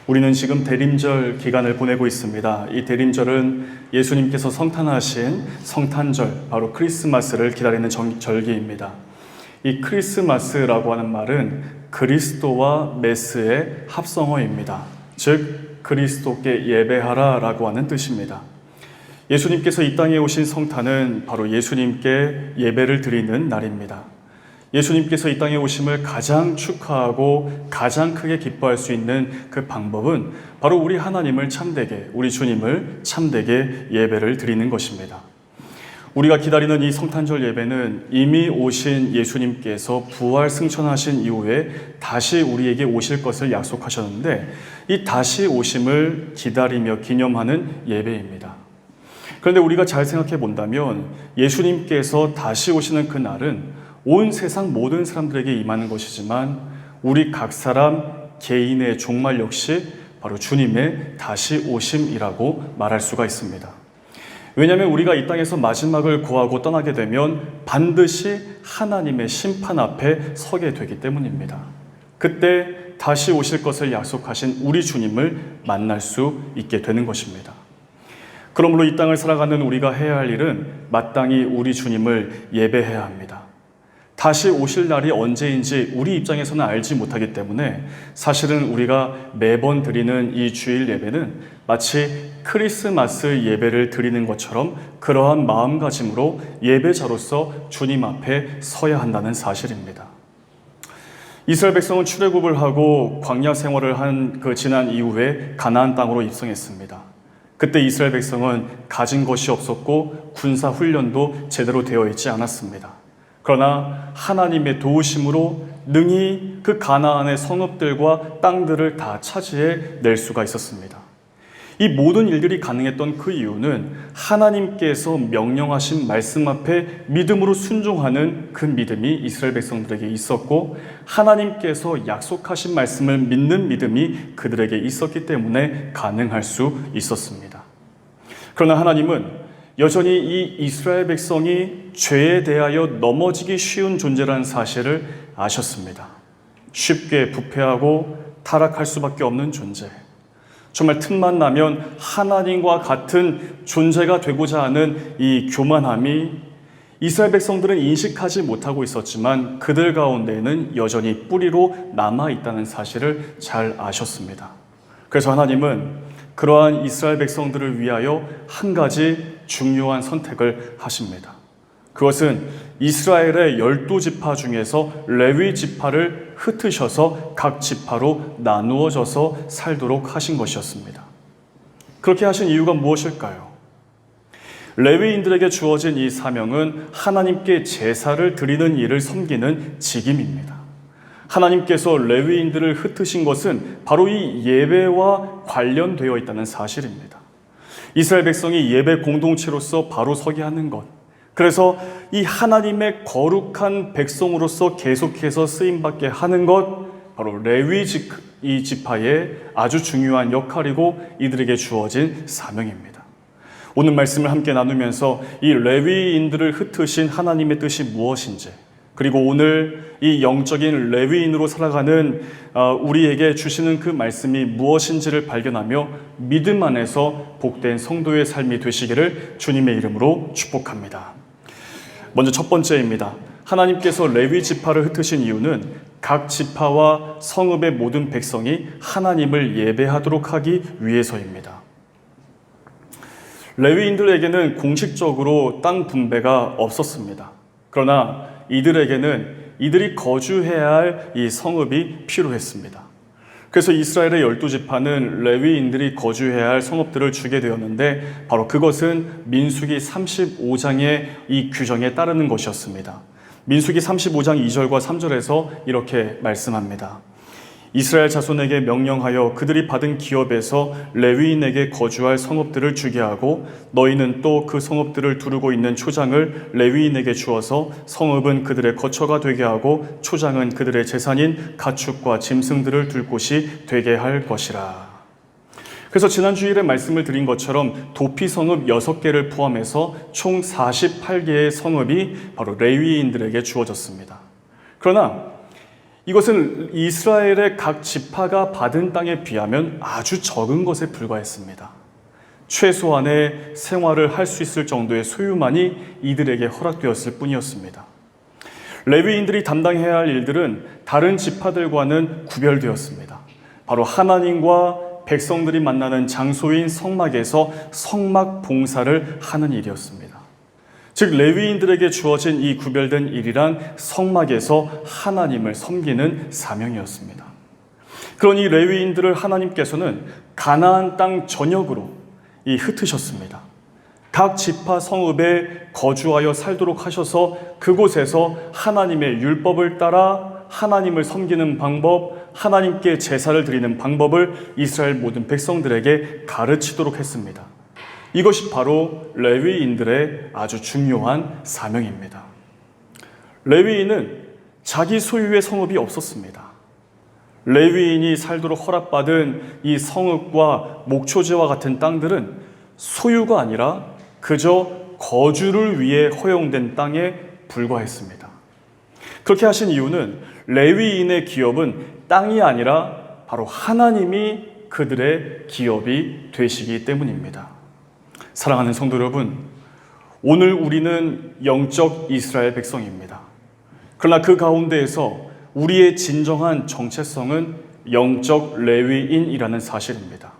우리는 지금 대림절 기간을 보내고 있습니다. 이 대림절은 예수님께서 성탄하신 성탄절, 바로 크리스마스를 기다리는 절기입니다. 이 크리스마스라고 하는 말은 그리스도와 메스의 합성어입니다. 즉 그리스도께 예배하라 라고 하는 뜻입니다. 예수님께서 이 땅에 오신 성탄은 바로 예수님께 예배를 드리는 날입니다. 예수님께서 이 땅에 오심을 가장 축하하고 가장 크게 기뻐할 수 있는 그 방법은 바로 우리 하나님을 참되게, 우리 주님을 참되게 예배를 드리는 것입니다. 우리가 기다리는 이 성탄절 예배는 이미 오신 예수님께서 부활 승천하신 이후에 다시 우리에게 오실 것을 약속하셨는데, 이 다시 오심을 기다리며 기념하는 예배입니다. 그런데 우리가 잘 생각해 본다면 예수님께서 다시 오시는 그 날은 온 세상 모든 사람들에게 임하는 것이지만 우리 각 사람 개인의 종말 역시 바로 주님의 다시 오심이라고 말할 수가 있습니다. 왜냐하면 우리가 이 땅에서 마지막을 구하고 떠나게 되면 반드시 하나님의 심판 앞에 서게 되기 때문입니다. 그때 다시 오실 것을 약속하신 우리 주님을 만날 수 있게 되는 것입니다. 그러므로 이 땅을 살아가는 우리가 해야 할 일은 마땅히 우리 주님을 예배해야 합니다. 다시 오실 날이 언제인지 우리 입장에서는 알지 못하기 때문에 사실은 우리가 매번 드리는 이 주일 예배는 마치 크리스마스 예배를 드리는 것처럼 그러한 마음가짐으로 예배자로서 주님 앞에 서야 한다는 사실입니다. 이스라엘 백성은 출애굽을 하고 광야 생활을 한 그 지난 이후에 가나안 땅으로 입성했습니다. 그때 이스라엘 백성은 가진 것이 없었고 군사 훈련도 제대로 되어 있지 않았습니다. 그러나 하나님의 도우심으로 능히 그 가나안의 성읍들과 땅들을 다 차지해 낼 수가 있었습니다. 이 모든 일들이 가능했던 그 이유는 하나님께서 명령하신 말씀 앞에 믿음으로 순종하는 그 믿음이 이스라엘 백성들에게 있었고, 하나님께서 약속하신 말씀을 믿는 믿음이 그들에게 있었기 때문에 가능할 수 있었습니다. 그러나 하나님은 여전히 이 이스라엘 백성이 죄에 대하여 넘어지기 쉬운 존재라는 사실을 아셨습니다. 쉽게 부패하고 타락할 수밖에 없는 존재. 정말 틈만 나면 하나님과 같은 존재가 되고자 하는 이 교만함이 이스라엘 백성들은 인식하지 못하고 있었지만 그들 가운데에는 여전히 뿌리로 남아있다는 사실을 잘 아셨습니다. 그래서 하나님은 그러한 이스라엘 백성들을 위하여 한 가지 중요한 선택을 하십니다. 그것은 이스라엘의 12지파 중에서 레위 지파를 흩으셔서 각 지파로 나누어져서 살도록 하신 것이었습니다. 그렇게 하신 이유가 무엇일까요? 레위인들에게 주어진 이 사명은 하나님께 제사를 드리는 일을 섬기는 직임입니다. 하나님께서 레위인들을 흩으신 것은 바로 이 예배와 관련되어 있다는 사실입니다. 이스라엘 백성이 예배 공동체로서 바로 서게 하는 것, 그래서 이 하나님의 거룩한 백성으로서 계속해서 쓰임받게 하는 것, 바로 레위 지파의 아주 중요한 역할이고 이들에게 주어진 사명입니다. 오늘 말씀을 함께 나누면서 이 레위인들을 흩으신 하나님의 뜻이 무엇인지, 그리고 오늘 이 영적인 레위인으로 살아가는 우리에게 주시는 그 말씀이 무엇인지를 발견하며 믿음 안에서 복된 성도의 삶이 되시기를 주님의 이름으로 축복합니다. 먼저 첫 번째입니다. 하나님께서 레위 지파를 흩으신 이유는 각 지파와 성읍의 모든 백성이 하나님을 예배하도록 하기 위해서입니다. 레위인들에게는 공식적으로 땅 분배가 없었습니다. 그러나 이들에게는 이들이 거주해야 할 이 성읍이 필요했습니다. 그래서 이스라엘의 12지파는 레위인들이 거주해야 할 성읍들을 주게 되었는데 바로 그것은 민수기 35장의 이 규정에 따르는 것이었습니다. 민수기 35장 2절과 3절에서 이렇게 말씀합니다. 이스라엘 자손에게 명령하여 그들이 받은 기업에서 레위인에게 거주할 성읍들을 주게 하고 너희는 또 그 성읍들을 두르고 있는 초장을 레위인에게 주어서 성읍은 그들의 거처가 되게 하고 초장은 그들의 재산인 가축과 짐승들을 둘 곳이 되게 할 것이라. 그래서 지난 주일에 말씀을 드린 것처럼 도피 성읍 6개를 포함해서 총 48개의 성읍이 바로 레위인들에게 주어졌습니다. 그러나 이것은 이스라엘의 각 지파가 받은 땅에 비하면 아주 적은 것에 불과했습니다. 최소한의 생활을 할 수 있을 정도의 소유만이 이들에게 허락되었을 뿐이었습니다. 레위인들이 담당해야 할 일들은 다른 지파들과는 구별되었습니다. 바로 하나님과 백성들이 만나는 장소인 성막에서 성막 봉사를 하는 일이었습니다. 즉 레위인들에게 주어진 이 구별된 일이란 성막에서 하나님을 섬기는 사명이었습니다. 그러니 레위인들을 하나님께서는 가나안 땅 전역으로 흩으셨습니다. 각 지파 성읍에 거주하여 살도록 하셔서 그곳에서 하나님의 율법을 따라 하나님을 섬기는 방법, 하나님께 제사를 드리는 방법을 이스라엘 모든 백성들에게 가르치도록 했습니다. 이것이 바로 레위인들의 아주 중요한 사명입니다. 레위인은 자기 소유의 성읍이 없었습니다. 레위인이 살도록 허락받은 이 성읍과 목초지와 같은 땅들은 소유가 아니라 그저 거주를 위해 허용된 땅에 불과했습니다. 그렇게 하신 이유는 레위인의 기업은 땅이 아니라 바로 하나님이 그들의 기업이 되시기 때문입니다. 사랑하는 성도 여러분, 오늘 우리는 영적 이스라엘 백성입니다. 그러나 그 가운데에서 우리의 진정한 정체성은 영적 레위인이라는 사실입니다.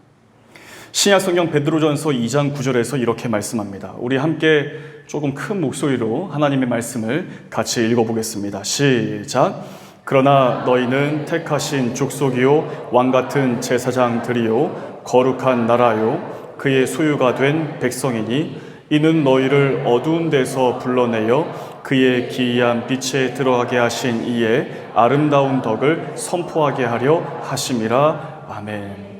신약성경 베드로전서 2장 9절에서 이렇게 말씀합니다. 우리 함께 조금 큰 목소리로 하나님의 말씀을 같이 읽어보겠습니다. 시작. 그러나 너희는 택하신 족속이요 왕같은 제사장들이요 거룩한 나라요 그의 소유가 된 백성이니 이는 너희를 어두운 데서 불러내어 그의 기이한 빛에 들어가게 하신 이의 아름다운 덕을 선포하게 하려 하심이라. 아멘.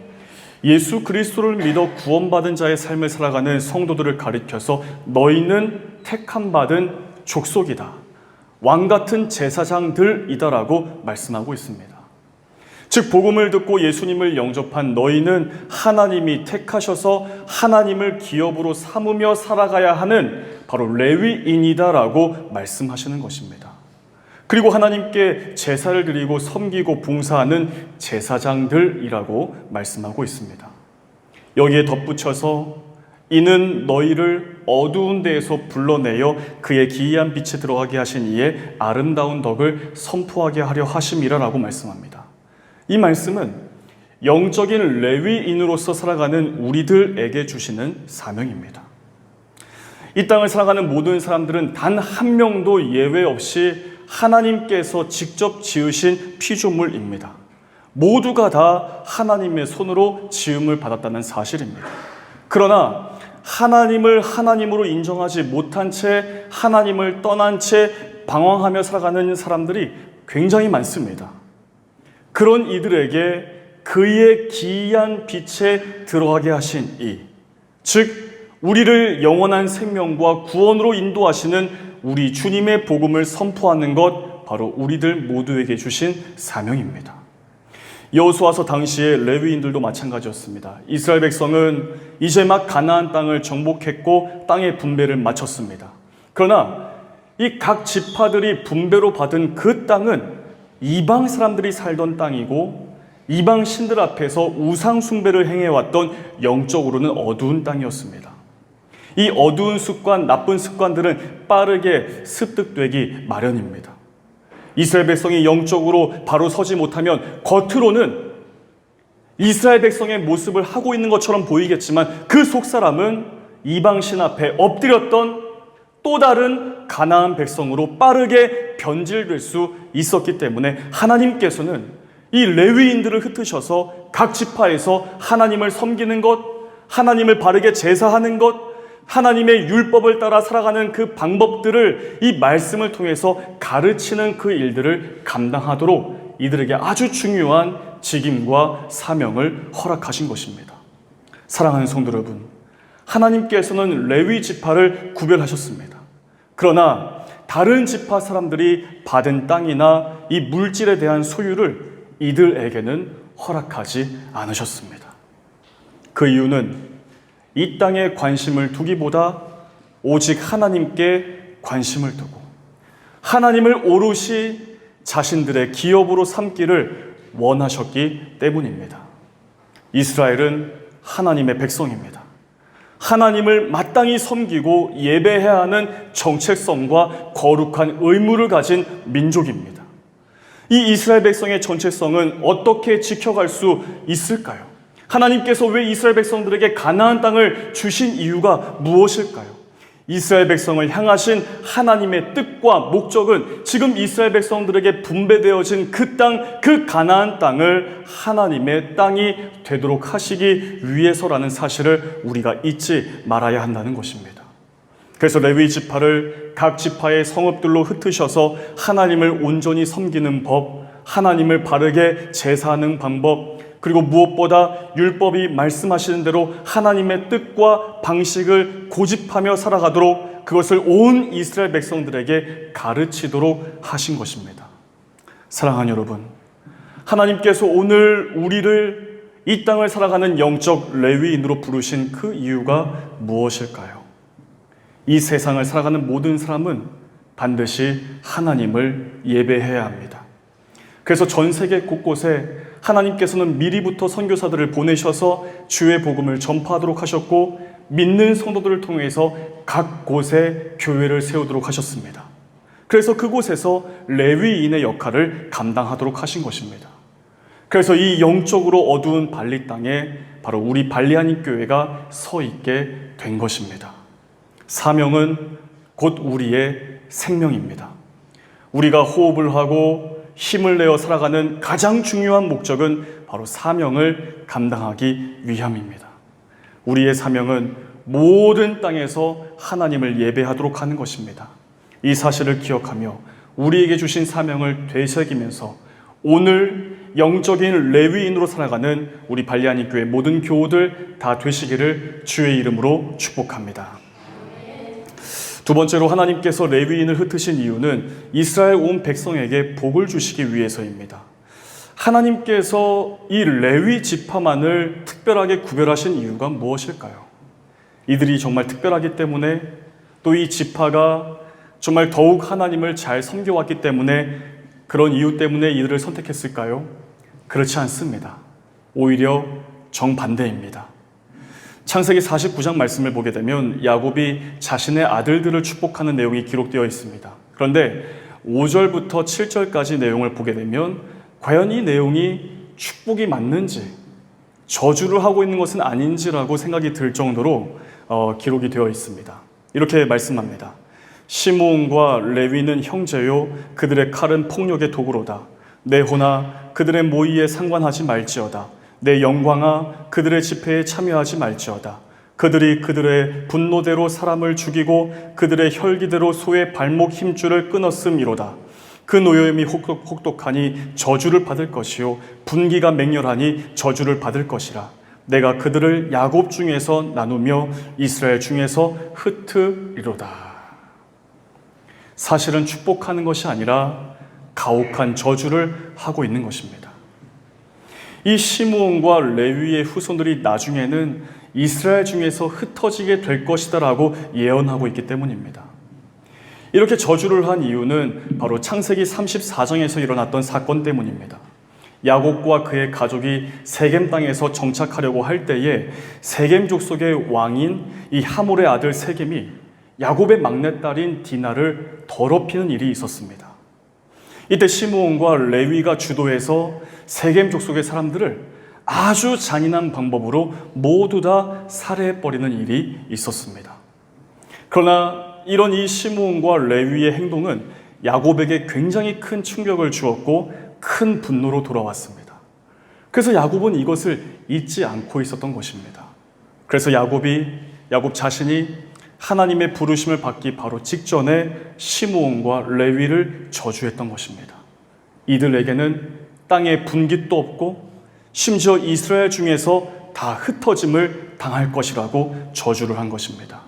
예수 그리스도를 믿어 구원받은 자의 삶을 살아가는 성도들을 가리켜서 너희는 택함 받은 족속이다, 왕같은 제사장들이다라고 말씀하고 있습니다. 즉 복음을 듣고 예수님을 영접한 너희는 하나님이 택하셔서 하나님을 기업으로 삼으며 살아가야 하는 바로 레위인이다라고 말씀하시는 것입니다. 그리고 하나님께 제사를 드리고 섬기고 봉사하는 제사장들이라고 말씀하고 있습니다. 여기에 덧붙여서 이는 너희를 어두운 데에서 불러내어 그의 기이한 빛에 들어가게 하신 이의 아름다운 덕을 선포하게 하려 하심이라라고 말씀합니다. 이 말씀은 영적인 레위인으로서 살아가는 우리들에게 주시는 사명입니다. 이 땅을 살아가는 모든 사람들은 단 한 명도 예외 없이 하나님께서 직접 지으신 피조물입니다. 모두가 다 하나님의 손으로 지음을 받았다는 사실입니다. 그러나 하나님을 하나님으로 인정하지 못한 채 하나님을 떠난 채 방황하며 살아가는 사람들이 굉장히 많습니다. 그런 이들에게 그의 기이한 빛에 들어가게 하신 이, 즉 우리를 영원한 생명과 구원으로 인도하시는 우리 주님의 복음을 선포하는 것, 바로 우리들 모두에게 주신 사명입니다. 여호수아서 당시에 레위인들도 마찬가지였습니다. 이스라엘 백성은 이제 막 가나안 땅을 정복했고 땅의 분배를 마쳤습니다. 그러나 이 각 지파들이 분배로 받은 그 땅은 이방 사람들이 살던 땅이고 이방 신들 앞에서 우상 숭배를 행해왔던 영적으로는 어두운 땅이었습니다. 이 어두운 습관, 나쁜 습관들은 빠르게 습득되기 마련입니다. 이스라엘 백성이 영적으로 바로 서지 못하면 겉으로는 이스라엘 백성의 모습을 하고 있는 것처럼 보이겠지만 그 속사람은 이방신 앞에 엎드렸던 또 다른 가나안 백성으로 빠르게 변질될 수 있었기 때문에 하나님께서는 이 레위인들을 흩으셔서 각 지파에서 하나님을 섬기는 것, 하나님을 바르게 제사하는 것, 하나님의 율법을 따라 살아가는 그 방법들을 이 말씀을 통해서 가르치는 그 일들을 감당하도록 이들에게 아주 중요한 직임과 사명을 허락하신 것입니다. 사랑하는 성도 여러분, 하나님께서는 레위 지파를 구별하셨습니다. 그러나 다른 지파 사람들이 받은 땅이나 이 물질에 대한 소유를 이들에게는 허락하지 않으셨습니다. 그 이유는 이 땅에 관심을 두기보다 오직 하나님께 관심을 두고 하나님을 오롯이 자신들의 기업으로 삼기를 원하셨기 때문입니다. 이스라엘은 하나님의 백성입니다. 하나님을 마땅히 섬기고 예배해야 하는 정체성과 거룩한 의무를 가진 민족입니다. 이 이스라엘 백성의 정체성은 어떻게 지켜갈 수 있을까요? 하나님께서 왜 이스라엘 백성들에게 가나안 땅을 주신 이유가 무엇일까요? 이스라엘 백성을 향하신 하나님의 뜻과 목적은 지금 이스라엘 백성들에게 분배되어진 그 땅, 그 가나안 땅을 하나님의 땅이 되도록 하시기 위해서라는 사실을 우리가 잊지 말아야 한다는 것입니다. 그래서 레위 지파를 각 지파의 성읍들로 흩으셔서 하나님을 온전히 섬기는 법, 하나님을 바르게 제사하는 방법, 그리고 무엇보다 율법이 말씀하시는 대로 하나님의 뜻과 방식을 고집하며 살아가도록 그것을 온 이스라엘 백성들에게 가르치도록 하신 것입니다. 사랑하는 여러분, 하나님께서 오늘 우리를 이 땅을 살아가는 영적 레위인으로 부르신 그 이유가 무엇일까요? 이 세상을 살아가는 모든 사람은 반드시 하나님을 예배해야 합니다. 그래서 전 세계 곳곳에 하나님께서는 미리부터 선교사들을 보내셔서 주의 복음을 전파하도록 하셨고 믿는 성도들을 통해서 각 곳에 교회를 세우도록 하셨습니다. 그래서 그곳에서 레위인의 역할을 감당하도록 하신 것입니다. 그래서 이 영적으로 어두운 발리 땅에 바로 우리 발리하님 교회가 서 있게 된 것입니다. 사명은 곧 우리의 생명입니다. 우리가 호흡을 하고 힘을 내어 살아가는 가장 중요한 목적은 바로 사명을 감당하기 위함입니다. 우리의 사명은 모든 땅에서 하나님을 예배하도록 하는 것입니다. 이 사실을 기억하며 우리에게 주신 사명을 되새기면서 오늘 영적인 레위인으로 살아가는 우리 발리하님 교회 모든 교우들 다 되시기를 주의 이름으로 축복합니다. 두 번째로 하나님께서 레위인을 흩으신 이유는 이스라엘 온 백성에게 복을 주시기 위해서입니다. 하나님께서 이 레위 지파만을 특별하게 구별하신 이유가 무엇일까요? 이들이 정말 특별하기 때문에 또 이 지파가 정말 더욱 하나님을 잘 섬겨왔기 때문에 그런 이유 때문에 이들을 선택했을까요? 그렇지 않습니다. 오히려 정반대입니다. 창세기 49장 말씀을 보게 되면 야곱이 자신의 아들들을 축복하는 내용이 기록되어 있습니다. 그런데 5절부터 7절까지 내용을 보게 되면 과연 이 내용이 축복이 맞는지 저주를 하고 있는 것은 아닌지라고 생각이 들 정도로 기록이 되어 있습니다. 이렇게 말씀합니다. 시므온과 레위는 형제요 그들의 칼은 폭력의 도구로다. 내 호나 그들의 모의에 상관하지 말지어다. 내 영광아 그들의 집회에 참여하지 말지어다. 그들이 그들의 분노대로 사람을 죽이고 그들의 혈기대로 소의 발목 힘줄을 끊었음이로다. 그 노여움이 혹독하니 저주를 받을 것이요 분기가 맹렬하니 저주를 받을 것이라. 내가 그들을 야곱 중에서 나누며 이스라엘 중에서 흩으리로다. 사실은 축복하는 것이 아니라 가혹한 저주를 하고 있는 것입니다. 이 시므온과 레위의 후손들이 나중에는 이스라엘 중에서 흩어지게 될 것이다라고 예언하고 있기 때문입니다. 이렇게 저주를 한 이유는 바로 창세기 34장에서 일어났던 사건 때문입니다. 야곱과 그의 가족이 세겜 땅에서 정착하려고 할 때에 세겜 족속의 왕인 이 하몰의 아들 세겜이 야곱의 막내딸인 디나를 더럽히는 일이 있었습니다. 이때 시므온과 레위가 주도해서 세겜 족속의 사람들을 아주 잔인한 방법으로 모두 다 살해해버리는 일이 있었습니다. 그러나 이런 이 시므온과 레위의 행동은 야곱에게 굉장히 큰 충격을 주었고 큰 분노로 돌아왔습니다. 그래서 야곱은 이것을 잊지 않고 있었던 것입니다. 그래서 야곱 자신이 하나님의 부르심을 받기 바로 직전에 시므온과 레위를 저주했던 것입니다. 이들에게는 땅에 분깃도 없고 심지어 이스라엘 중에서 다 흩어짐을 당할 것이라고 저주를 한 것입니다.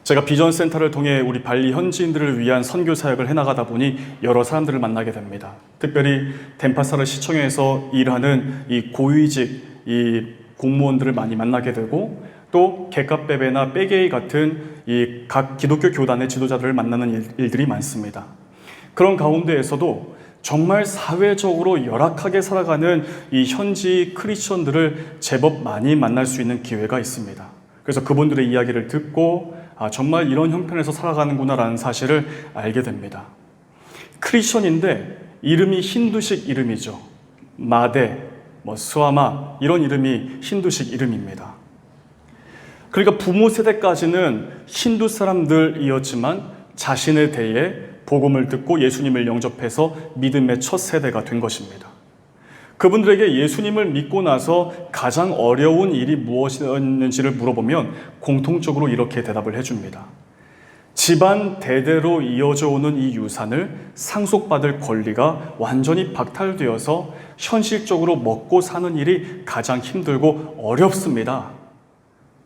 제가 비전센터를 통해 우리 발리 현지인들을 위한 선교 사역을 해나가다 보니 여러 사람들을 만나게 됩니다. 특별히 덴파사르 시청에서 일하는 이 고위직 이 공무원들을 많이 만나게 되고 또 게카베베나 빼게이 같은 이 각 기독교 교단의 지도자들을 만나는 일들이 많습니다. 그런 가운데에서도 정말 사회적으로 열악하게 살아가는 이 현지 크리스천들을 제법 많이 만날 수 있는 기회가 있습니다. 그래서 그분들의 이야기를 듣고 정말 이런 형편에서 살아가는구나라는 사실을 알게 됩니다. 크리스천인데 이름이 힌두식 이름이죠. 마데, 스와마 이런 이름이 힌두식 이름입니다. 그러니까 부모 세대까지는 힌두 사람들이었지만 자신의 대에 복음을 듣고 예수님을 영접해서 믿음의 첫 세대가 된 것입니다. 그분들에게 예수님을 믿고 나서 가장 어려운 일이 무엇이었는지를 물어보면 공통적으로 이렇게 대답을 해줍니다. 집안 대대로 이어져 오는 이 유산을 상속받을 권리가 완전히 박탈되어서 현실적으로 먹고 사는 일이 가장 힘들고 어렵습니다.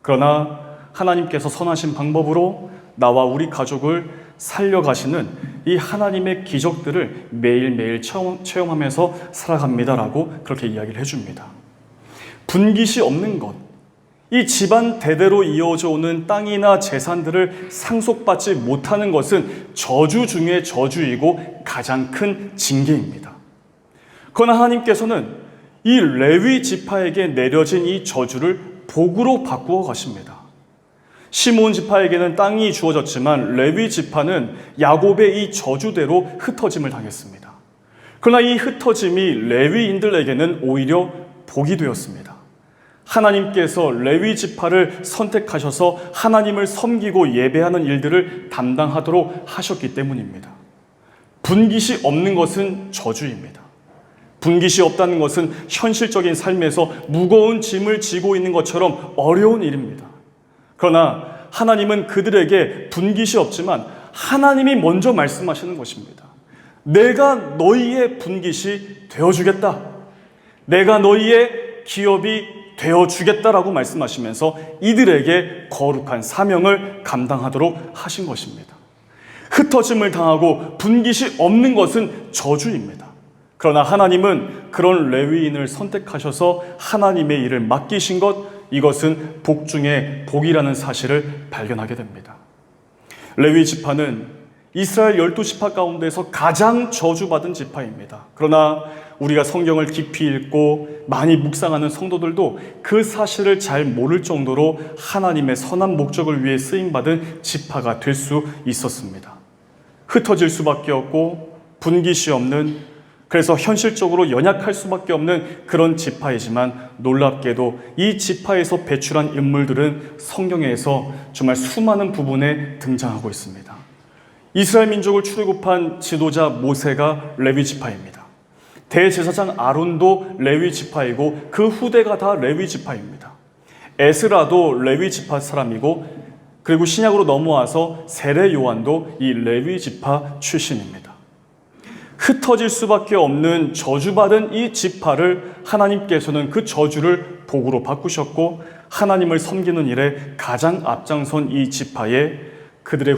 그러나 하나님께서 선하신 방법으로 나와 우리 가족을 살려가시는 이 하나님의 기적들을 매일매일 체험하면서 살아갑니다라고 그렇게 이야기를 해줍니다. 분깃이 없는 것, 이 집안 대대로 이어져 오는 땅이나 재산들을 상속받지 못하는 것은 저주 중에 저주이고 가장 큰 징계입니다. 그러나 하나님께서는 이 레위 지파에게 내려진 이 저주를 복으로 바꾸어 가십니다. 시므온 지파에게는 땅이 주어졌지만 레위 지파는 야곱의 이 저주대로 흩어짐을 당했습니다. 그러나 이 흩어짐이 레위인들에게는 오히려 복이 되었습니다. 하나님께서 레위 지파를 선택하셔서 하나님을 섬기고 예배하는 일들을 담당하도록 하셨기 때문입니다. 분깃이 없는 것은 저주입니다. 분깃이 없다는 것은 현실적인 삶에서 무거운 짐을 지고 있는 것처럼 어려운 일입니다. 그러나 하나님은 그들에게 분깃이 없지만 하나님이 먼저 말씀하시는 것입니다. 내가 너희의 분깃이 되어주겠다. 내가 너희의 기업이 되어주겠다라고 말씀하시면서 이들에게 거룩한 사명을 감당하도록 하신 것입니다. 흩어짐을 당하고 분깃이 없는 것은 저주입니다. 그러나 하나님은 그런 레위인을 선택하셔서 하나님의 일을 맡기신 것, 이것은 복 중에 복이라는 사실을 발견하게 됩니다. 레위 지파는 이스라엘 12지파 가운데서 가장 저주받은 지파입니다. 그러나 우리가 성경을 깊이 읽고 많이 묵상하는 성도들도 그 사실을 잘 모를 정도로 하나님의 선한 목적을 위해 쓰임받은 지파가 될 수 있었습니다. 흩어질 수밖에 없고 분깃이 없는, 그래서 현실적으로 연약할 수밖에 없는 그런 지파이지만 놀랍게도 이 지파에서 배출한 인물들은 성경에서 정말 수많은 부분에 등장하고 있습니다. 이스라엘 민족을 출애굽한 지도자 모세가 레위 지파입니다. 대제사장 아론도 레위 지파이고 그 후대가 다 레위 지파입니다. 에스라도 레위 지파 사람이고, 그리고 신약으로 넘어와서 세례 요한도 이 레위 지파 출신입니다. 흩어질 수밖에 없는 저주받은 이 지파를 하나님께서는 그 저주를 복으로 바꾸셨고, 하나님을 섬기는 일에 가장 앞장선 이 지파에 그들의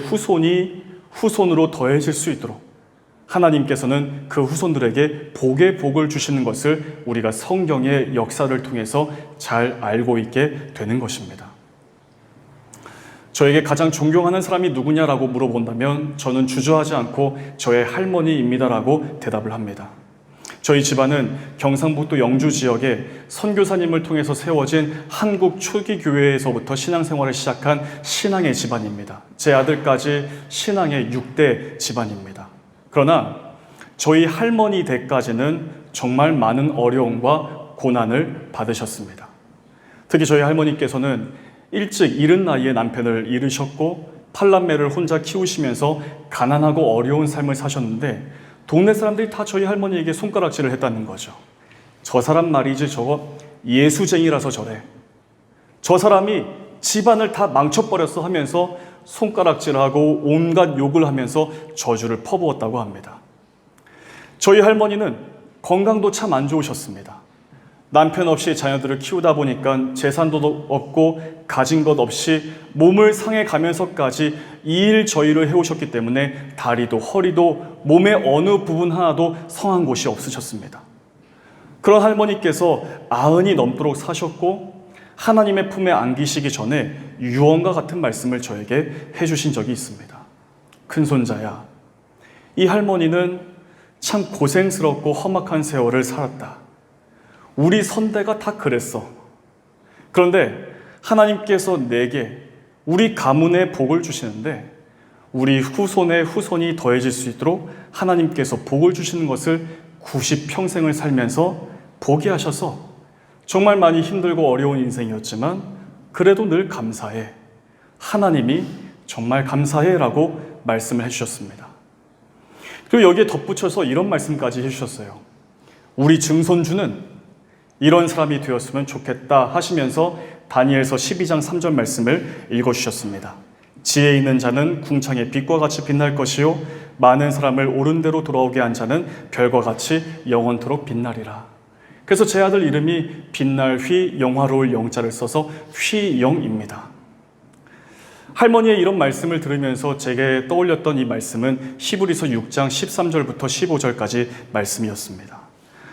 후손으로 더해질 수 있도록 하나님께서는 그 후손들에게 복의 복을 주시는 것을 우리가 성경의 역사를 통해서 잘 알고 있게 되는 것입니다. 저에게 가장 존경하는 사람이 누구냐라고 물어본다면 저는 주저하지 않고 저의 할머니입니다라고 대답을 합니다. 저희 집안은 경상북도 영주 지역에 선교사님을 통해서 세워진 한국 초기 교회에서부터 신앙생활을 시작한 신앙의 집안입니다. 제 아들까지 신앙의 6대 집안입니다. 그러나 저희 할머니 댁까지는 정말 많은 어려움과 고난을 받으셨습니다. 특히 저희 할머니께서는 일찍 이른 나이에 남편을 잃으셨고 팔남매를 혼자 키우시면서 가난하고 어려운 삶을 사셨는데 동네 사람들이 다 저희 할머니에게 손가락질을 했다는 거죠. 저 사람 말이지 저거 예수쟁이라서 저래. 저 사람이 집안을 다 망쳐버렸어 하면서 손가락질하고 온갖 욕을 하면서 저주를 퍼부었다고 합니다. 저희 할머니는 건강도 참 안 좋으셨습니다. 남편 없이 자녀들을 키우다 보니까 재산도 없고 가진 것 없이 몸을 상해 가면서까지 이 일 저 일을 해오셨기 때문에 다리도 허리도 몸의 어느 부분 하나도 성한 곳이 없으셨습니다. 그런 할머니께서 90이 넘도록 사셨고 하나님의 품에 안기시기 전에 유언과 같은 말씀을 저에게 해주신 적이 있습니다. 큰손자야, 이 할머니는 참 고생스럽고 험악한 세월을 살았다. 우리 선대가 다 그랬어. 그런데 하나님께서 내게 우리 가문에 복을 주시는데 우리 후손의 후손이 더해질 수 있도록 하나님께서 복을 주시는 것을 90평생을 살면서 보게 하셔서 정말 많이 힘들고 어려운 인생이었지만 그래도 늘 감사해. 하나님이 정말 감사해 라고 말씀을 해주셨습니다. 그리고 여기에 덧붙여서 이런 말씀까지 해주셨어요. 우리 증손주는 이런 사람이 되었으면 좋겠다 하시면서 다니엘서 12장 3절 말씀을 읽어주셨습니다. 지혜 있는 자는 궁창의 빛과 같이 빛날 것이요 많은 사람을 옳은 대로 돌아오게 한 자는 별과 같이 영원토록 빛나리라. 그래서 제 아들 이름이 빛날 휘 영화로울 영자를 써서 휘영입니다. 할머니의 이런 말씀을 들으면서 제게 떠올렸던 이 말씀은 히브리서 6장 13절부터 15절까지 말씀이었습니다.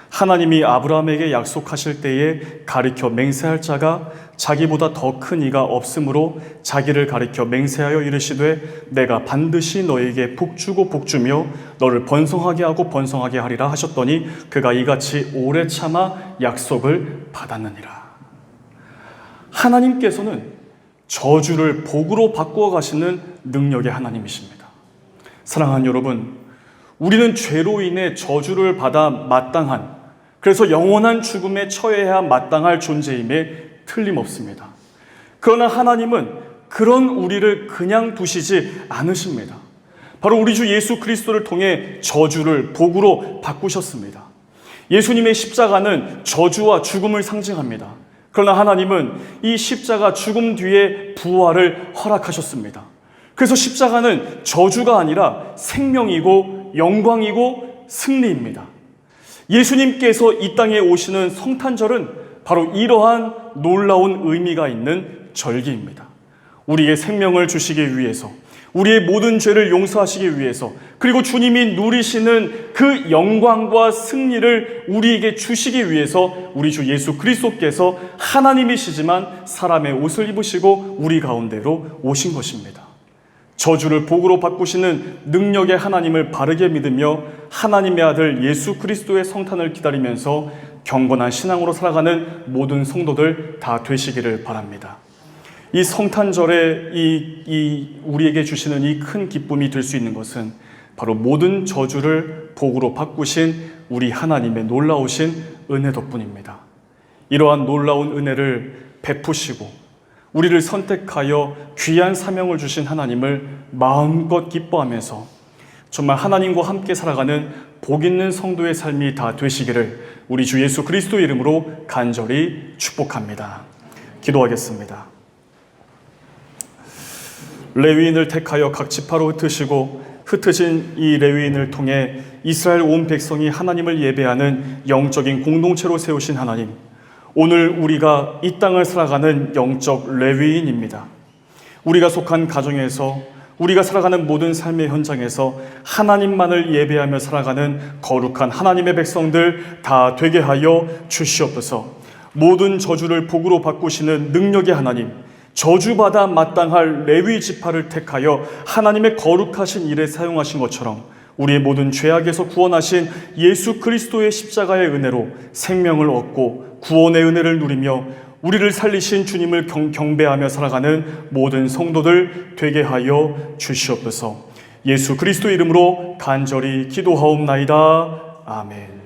하나님이 아브라함에게 약속하실 때에 가리켜 맹세할 자가 자기보다 더 큰 이가 없으므로 자기를 가리켜 맹세하여 이르시되 내가 반드시 너에게 복주고 복주며 너를 번성하게 하고 번성하게 하리라 하셨더니 그가 이같이 오래 참아 약속을 받았느니라. 하나님께서는 저주를 복으로 바꾸어 가시는 능력의 하나님이십니다. 사랑하는 여러분, 우리는 죄로 인해 저주를 받아 마땅한, 그래서 영원한 죽음에 처해야 마땅할 존재임에 틀림없습니다. 그러나 하나님은 그런 우리를 그냥 두시지 않으십니다. 바로 우리 주 예수 그리스도를 통해 저주를 복으로 바꾸셨습니다. 예수님의 십자가는 저주와 죽음을 상징합니다. 그러나 하나님은 이 십자가 죽음 뒤에 부활을 허락하셨습니다. 그래서 십자가는 저주가 아니라 생명이고 영광이고 승리입니다. 예수님께서 이 땅에 오시는 성탄절은 바로 이러한 놀라운 의미가 있는 절기입니다. 우리의 생명을 주시기 위해서, 우리의 모든 죄를 용서하시기 위해서, 그리고 주님이 누리시는 그 영광과 승리를 우리에게 주시기 위해서 우리 주 예수 그리스도께서 하나님이시지만 사람의 옷을 입으시고 우리 가운데로 오신 것입니다. 저주를 복으로 바꾸시는 능력의 하나님을 바르게 믿으며 하나님의 아들 예수 그리스도의 성탄을 기다리면서 경건한 신앙으로 살아가는 모든 성도들 다 되시기를 바랍니다. 이 성탄절에 우리에게 주시는 이 큰 기쁨이 될 수 있는 것은 바로 모든 저주를 복으로 바꾸신 우리 하나님의 놀라우신 은혜 덕분입니다. 이러한 놀라운 은혜를 베푸시고 우리를 선택하여 귀한 사명을 주신 하나님을 마음껏 기뻐하면서 정말 하나님과 함께 살아가는 복 있는 성도의 삶이 다 되시기를 우리 주 예수 그리스도 이름으로 간절히 축복합니다. 기도하겠습니다. 레위인을 택하여 각 지파로 흩으신 이 레위인을 통해 이스라엘 온 백성이 하나님을 예배하는 영적인 공동체로 세우신 하나님, 오늘 우리가 이 땅을 살아가는 영적 레위인입니다. 우리가 속한 가정에서, 우리가 살아가는 모든 삶의 현장에서 하나님만을 예배하며 살아가는 거룩한 하나님의 백성들 다 되게 하여 주시옵소서. 모든 저주를 복으로 바꾸시는 능력의 하나님, 저주받아 마땅할 레위 지파를 택하여 하나님의 거룩하신 일에 사용하신 것처럼 우리의 모든 죄악에서 구원하신 예수 그리스도의 십자가의 은혜로 생명을 얻고 구원의 은혜를 누리며 우리를 살리신 주님을 경배하며 살아가는 모든 성도들 되게 하여 주시옵소서. 예수 그리스도 이름으로 간절히 기도하옵나이다. 아멘.